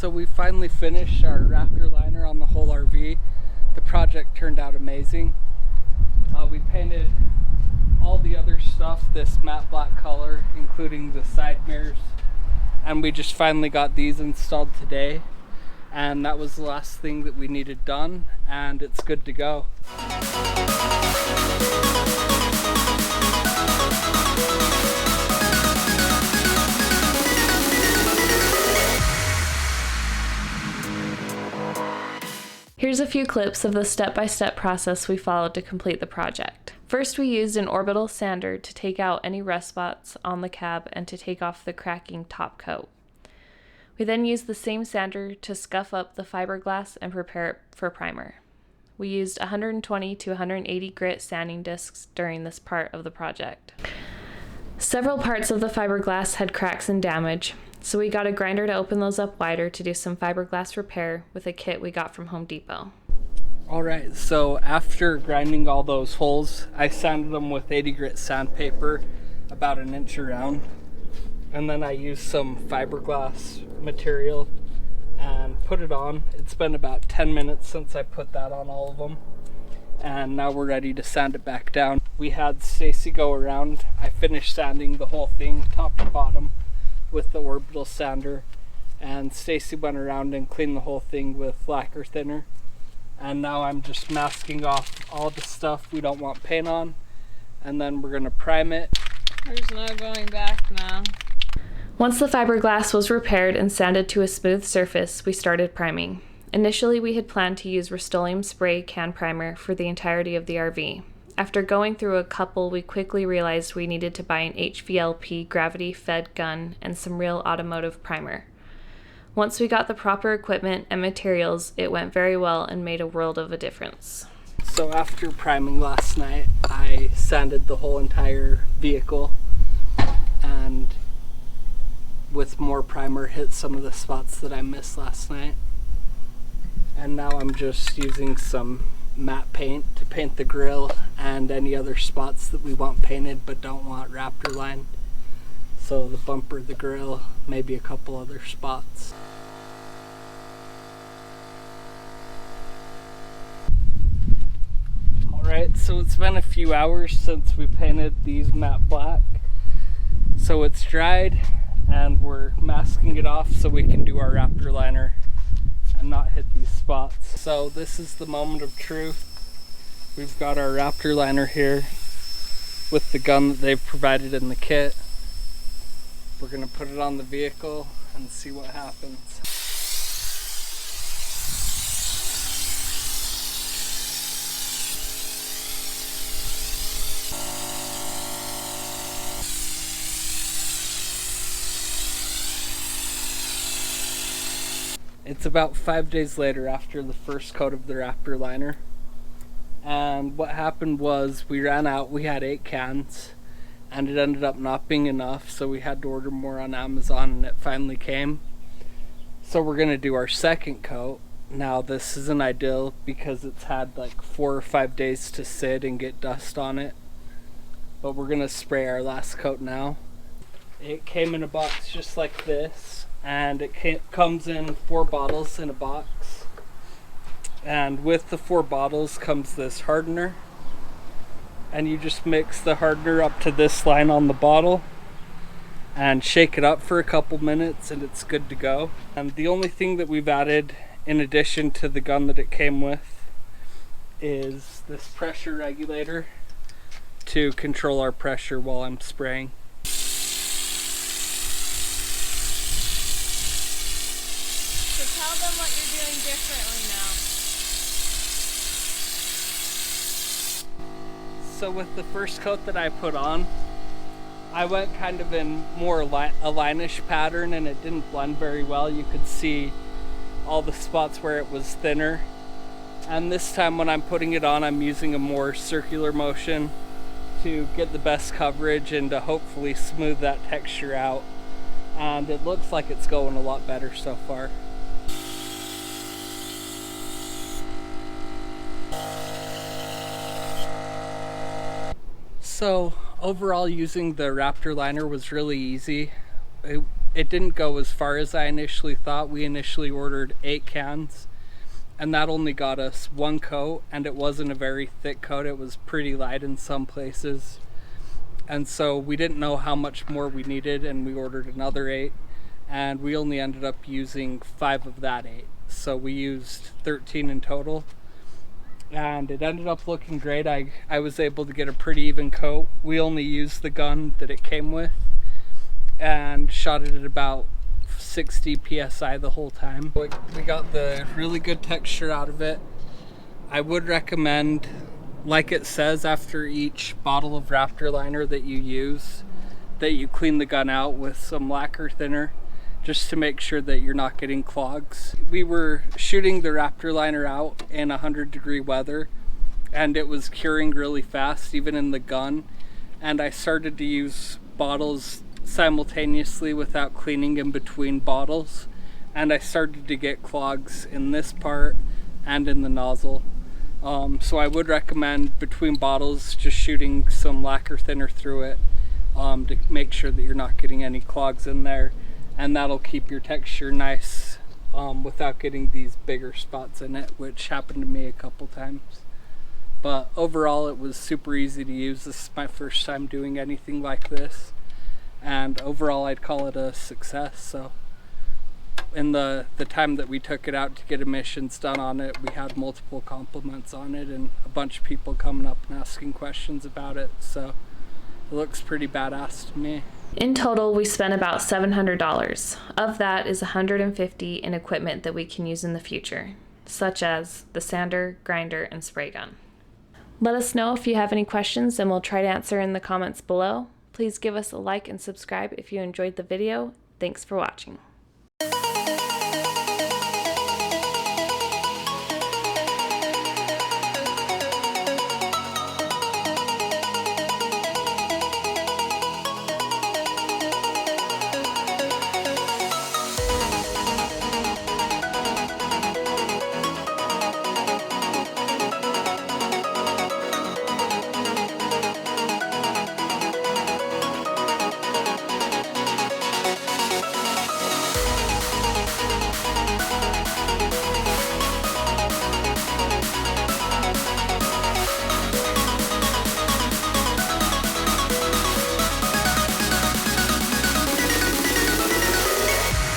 so we finally finished our Raptor liner on the whole RV. The project turned out amazing. We painted all the other stuff this matte black color, including the side mirrors, and we just finally got these installed today, and that was the last thing that we needed done, and it's good to go. Here's a few clips of the step-by-step process we followed to complete the project. First, we used an orbital sander to take out any rust spots on the cab and to take off the cracking top coat. We then used the same sander to scuff up the fiberglass and prepare it for primer. We used 120 to 180 grit sanding discs during this part of the project. Several parts of the fiberglass had cracks and damage, so we got a grinder to open those up wider to do some fiberglass repair with a kit we got from Home Depot. Alright, so after grinding all those holes, I sanded them with 80 grit sandpaper about an inch around. And then I used some fiberglass material and put it on. It's been about 10 minutes since I put that on all of them. And now we're ready to sand it back down. We had Stacy go around. I finished sanding the whole thing, top to bottom, with the orbital sander, and Stacy went around and cleaned the whole thing with lacquer thinner. And now I'm just masking off all the stuff we don't want paint on, and then we're gonna prime it. There's no going back now. Once the fiberglass was repaired and sanded to a smooth surface, we started priming. Initially, we had planned to use Rust-Oleum spray can primer for the entirety of the RV. After going through a couple, we quickly realized we needed to buy an HVLP gravity-fed gun and some real automotive primer. Once we got the proper equipment and materials, it went very well and made a world of a difference. So after priming last night, I sanded the whole entire vehicle, and with more primer hit some of the spots that I missed last night. And now I'm just using some matte paint to paint the grill and any other spots that we want painted but don't want Raptor lined. So the bumper, the grill, maybe a couple other spots. Alright, so it's been a few hours since we painted these matte black. So it's dried and we're masking it off so we can do our Raptor liner and not hit these spots. So this is the moment of truth. We've got our Raptor liner here with the gun that they've provided in the kit. We're gonna put it on the vehicle and see what happens. It's about 5 days later after the first coat of the Raptor liner, and what happened was we ran out. We had 8 cans and it ended up not being enough, so we had to order more on Amazon, and it finally came. So we're gonna do our second coat. Now this isn't ideal because it's had like 4 or 5 days to sit and get dust on it, but we're gonna spray our last coat now. It came in a box just like this, and it comes in 4 bottles in a box, and with the 4 bottles comes this hardener, and you just mix the hardener up to this line on the bottle and shake it up for a couple minutes and it's good to go. And the only thing that we've added in addition to the gun that it came with is this pressure regulator to control our pressure while I'm spraying. Tell them what you're doing differently now. So with the first coat that I put on, I went kind of in more a line-ish pattern, and it didn't blend very well. You could see all the spots where it was thinner. And this time when I'm putting it on, I'm using a more circular motion to get the best coverage and to hopefully smooth that texture out. And it looks like it's going a lot better so far. So overall, using the Raptor liner was really easy. it didn't go as far as I initially thought. We initially ordered 8 cans, and that only got us 1 coat, and it wasn't a very thick coat. It was pretty light in some places. And so we didn't know how much more we needed, and we ordered another 8, and we only ended up using 5 of that 8. So we used 13 in total, and it ended up looking great. I was able to get a pretty even coat. We only used the gun that it came with and shot it at about 60 psi the whole time. We got the really good texture out of it. I would recommend, like it says after each bottle of Raptor liner that you use, that you clean the gun out with some lacquer thinner, just to make sure that you're not getting clogs. We were shooting the Raptor liner out in 100-degree weather, and it was curing really fast, even in the gun. And I started to use bottles simultaneously without cleaning in between bottles, and I started to get clogs in this part and in the nozzle. So I would recommend between bottles just shooting some lacquer thinner through it to make sure that you're not getting any clogs in there, and that'll keep your texture nice without getting these bigger spots in it, which happened to me a couple times. But overall, it was super easy to use. This is my first time doing anything like this, and overall I'd call it a success. So in the time that we took it out to get emissions done on it, we had multiple compliments on it and a bunch of people coming up and asking questions about it. So it looks pretty badass to me. In total, we spent about $700. Of that is $150 in equipment that we can use in the future, such as the sander, grinder, and spray gun. Let us know if you have any questions, and we'll try to answer in the comments below. Please give us a like and subscribe if you enjoyed the video. Thanks for watching.